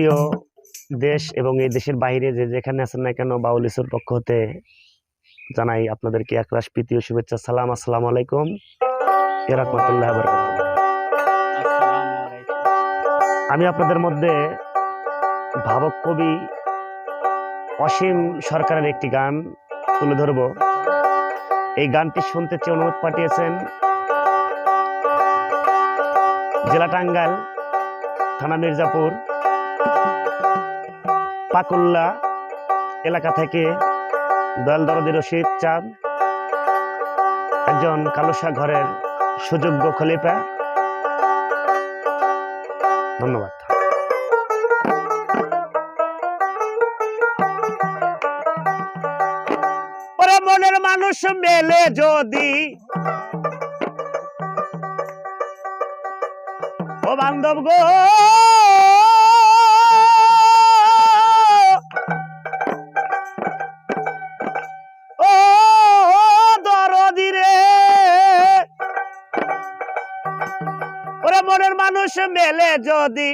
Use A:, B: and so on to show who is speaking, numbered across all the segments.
A: প্রিয় দেশ এবং এই দেশের বাইরে যে যেখানে আছেন না কেন, বাউল ইসুর পক্ষ হতে জানাই আপনাদেরকে একরাশ প্রীতি ও শুভেচ্ছা। সালাম, আসসালামু আলাইকুম ওয়া রাহমাতুল্লাহি ওয়া বারাকাতুহু। আমি আপনাদের মধ্যে ভাবক কবি অসীম সরকারের একটি গান তুলে ধরব। এই গানটি শুনতে চেয়ে অনুরোধ পাঠিয়েছেন জেলা টাঙ্গাইল, থানা মির্জাপুর, পাকুল্লা এলাকা থেকে দয়াল দরদি রশিদ চাঁদ, একজন কালুসা ঘরের সুযোগ্য খলিফা। ধন্যবাদ। ওরে মনের মানুষ মেলে যদি, ও বান্ধব গো, ও দরদি রে, ওরে মনের মানুষ মেলে যদি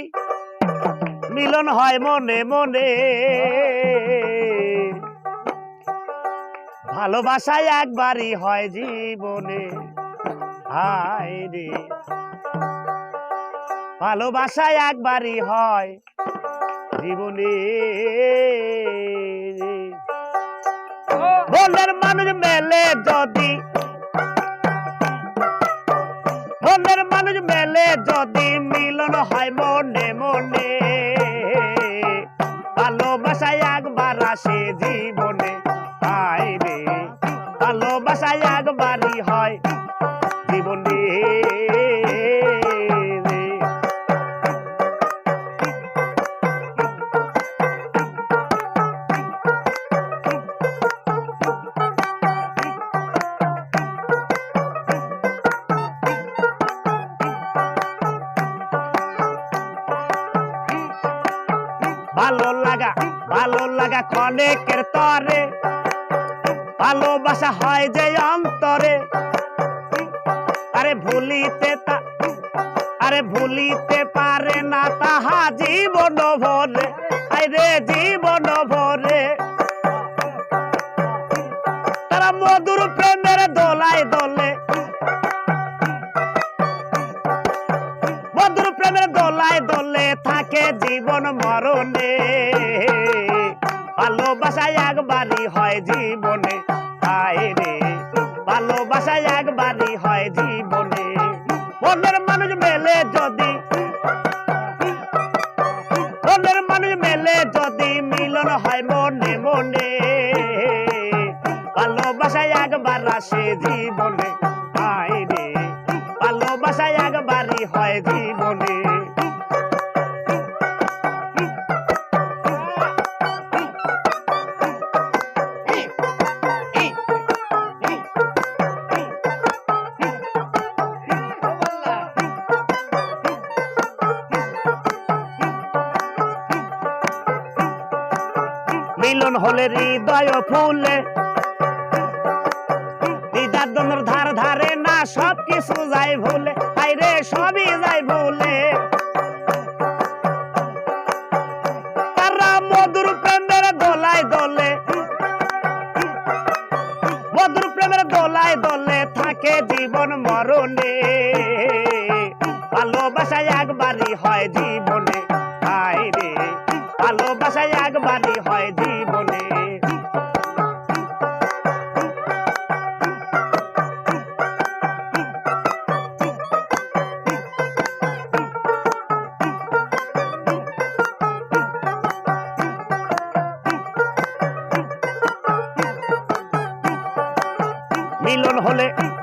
A: মিলন হয় মনে মনে, ভালোবাসায় একবারই হয় জীবনে। হায় রে, ভালোবাসায় একবারই হয় জীবনে। মনের মানুষ মেলে যদি, মনের মানুষ মেলে যদি মিলন হয় মনে মনে, ভালোবাসায় একবার আসে জীবনে। হায় রে, ভালোবাসায় একবারই হয় জীবনে। ভালো লাগা ক্ষণেকের তরে, ভালোবাসা হয় যে অন্তরে। আরে ভুলিতে পারে না তাহা জীবন ভরে। আরে জীবন ভরে তারা মধুর প্রেমের দোলায় দোলে, মধুর প্রেমের দোলায় দোলে থাকে জীবন মরণে। ভালোবাসায় একবারই হয় জীবনে। হায় রে, ভালোবাসায় একবারই হয় জীবনে। মনের মানুষ মেলে যদি, মনের মানুষ মেলে যদি মিলন হয় মনে মনে, ভালোবাসায় একবার আসে জীবনে। হায় রে, ভালোবাসায় একবারই হয় জীবনে। মিলন হলে হৃদয় ফুলে, হৃদয় দনের ধার ধারে না সবকিছু যায় ভুলে। আইরে সবই যায় ভুলে তারা মধুর প্রেমের দোলায় দোলে, মধুর প্রেমের দোলায় দোলে থাকে জীবন মরণে। ভালোবাসায় একবারই হয় জীবনে। হায় রে, ভালোবাসায় একবারই হয় জীবনে।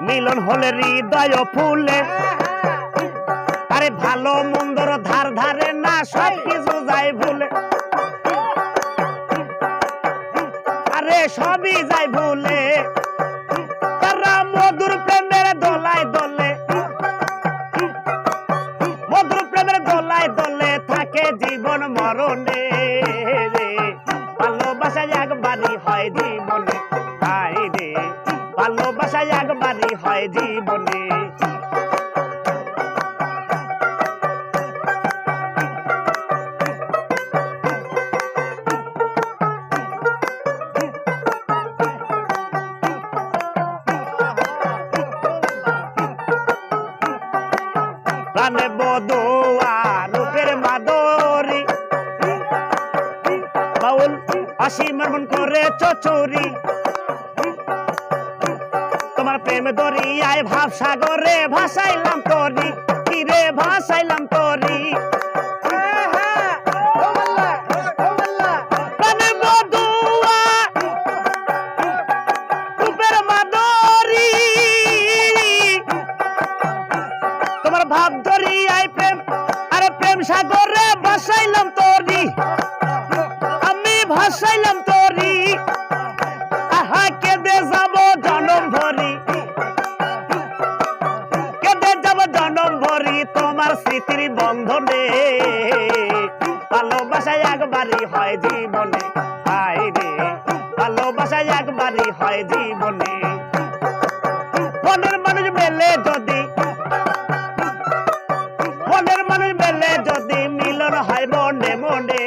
A: মিলন হলে হৃদয় ফুলে, আরে ভালো মন্দর ধার ধারে না সবকিছু যায় ভুলে। আরে সবই যায় ভুলে তারা মধুর প্রেমের দোলায় দোলে, মধুর প্রেমের দোলায় দোলে থাকে জীবন মরণে। ভালোবাসায় একবারই হয় জীবনে। হায় রে, ভালোবাসায় একবারই হয় জীবনে। অসীমের মন করে চচুরি তোমার প্রেম দরিয়ায় ভাব সাগরে ভাসাইলাম তরি তীরে ভাসাইলাম তরি তোমার ভাব দরিয়ায় প্রেম আরে প্রেম সাগরে ভাসাইলাম তরি আমি ভাসাইলাম তরি আহা কেঁদে যাব জনম ভরি কেঁদে যাব জনম ভরি তোমার স্মৃতির বন্ধনে ভালোবাসা একবারই হয় জীবনে হায় রে ভালোবাসা একবারই হয় জীবনে মনের মানুষ মেলে যদি মনের মানুষ মেলে যদি মিলন হয় মনে মনে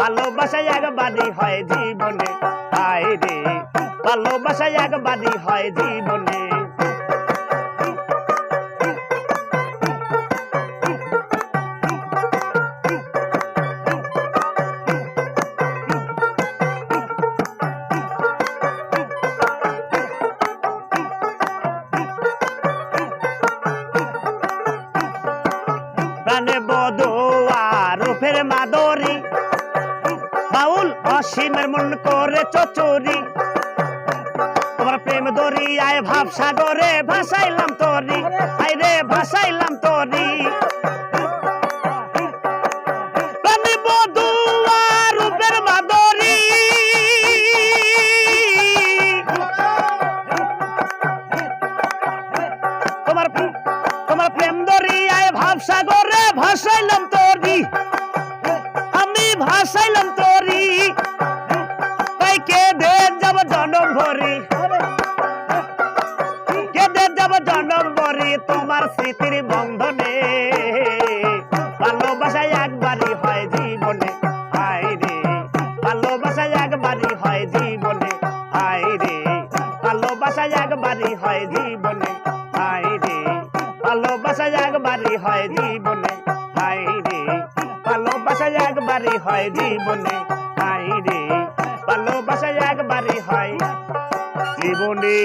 A: ভালোবাসা একবারই হয় জীবনে হায় রে ভালোবাসা একবারই হয় জীবনে প্রাণে বধুয়া রূপের মাদরি বাউল অসীমের মন করে চচুরি তোমার প্রেম দরিয়ায় ভাব সাগরে ভাসাইলাম তরি আইরে ভাসাইলাম তরি প্রাণে বধুয়া রূপের মাদরি তোমার প্রেম দরিয়ায় ভাব সাগরে ভাসাইলাম তরি আমি ভাসাইলাম তরি তাই কেঁদে যাব জনম ভরি কেঁদে যাব জনম ভরি তোমার স্মৃতির বন্ধনে ভালোবাসা একবারই হয় জীবনে হায় রে ভালোবাসা একবারই হয় জীবনে হায় রে ভালোবাসা একবারই হয় জীবনে হায় রে ভালোবাসা একবারই হয় জীবনে হায় রে ভালোবাসা একবারই হয় জীবনে হায় রে ভালোবাসা একবারই হয় জীবনে।